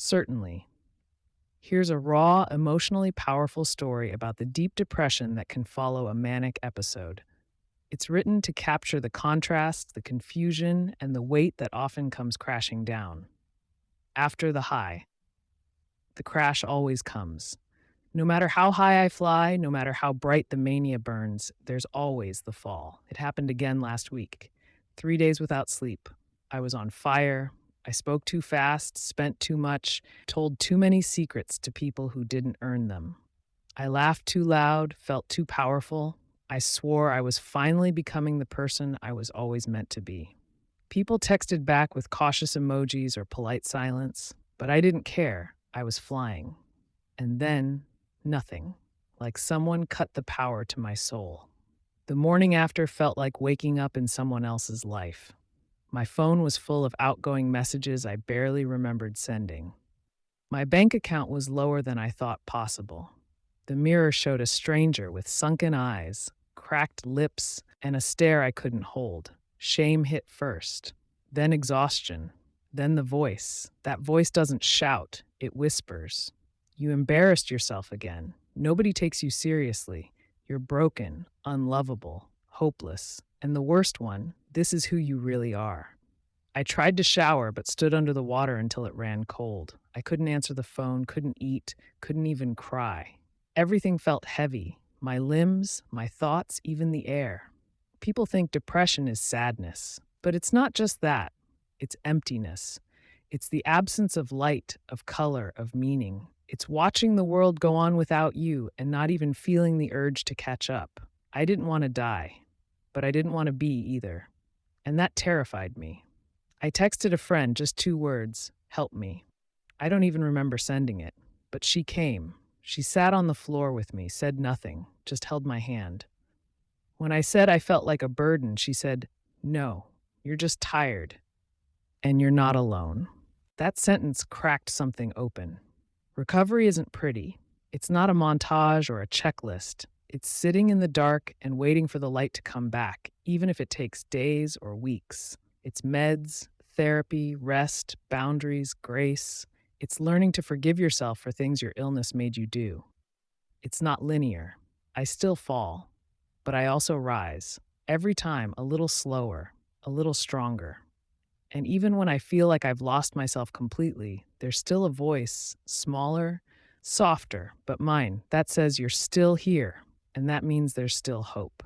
Certainly. Here's a raw, emotionally powerful story about the deep depression that can follow a manic episode. It's written to capture the contrast, the confusion, and the weight that often comes crashing down. After the high, the crash always comes. No matter how high I fly, no matter how bright the mania burns, there's always the fall. It happened again last week. 3 days without sleep. I was on fire. I spoke too fast, spent too much, told too many secrets to people who didn't earn them. I laughed too loud, felt too powerful. I swore I was finally becoming the person I was always meant to be. People texted back with cautious emojis or polite silence, but I didn't care. I was flying. And then, nothing. Like someone cut the power to my soul. The morning after felt like waking up in someone else's life. My phone was full of outgoing messages I barely remembered sending. My bank account was lower than I thought possible. The mirror showed a stranger with sunken eyes, cracked lips, and a stare I couldn't hold. Shame hit first, then exhaustion, then the voice. That voice doesn't shout, it whispers. You embarrassed yourself again. Nobody takes you seriously. You're broken, unlovable, hopeless. And the worst one, this is who you really are. I tried to shower, but stood under the water until it ran cold. I couldn't answer the phone, couldn't eat, couldn't even cry. Everything felt heavy. My limbs, my thoughts, even the air. People think depression is sadness, but it's not just that. It's emptiness. It's the absence of light, of color, of meaning. It's watching the world go on without you and not even feeling the urge to catch up. I didn't want to die, but I didn't want to be either. And that terrified me. I texted a friend just 2 words, help me. I don't even remember sending it, but she came. She sat on the floor with me, said nothing, just held my hand. When I said I felt like a burden, she said, no, you're just tired, and you're not alone. That sentence cracked something open. Recovery isn't pretty. It's not a montage or a checklist. It's sitting in the dark and waiting for the light to come back, even if it takes days or weeks. It's meds, therapy, rest, boundaries, grace. It's learning to forgive yourself for things your illness made you do. It's not linear. I still fall, but I also rise. Every time, a little slower, a little stronger. And even when I feel like I've lost myself completely, there's still a voice, smaller, softer, but mine, that says you're still here, and that means there's still hope.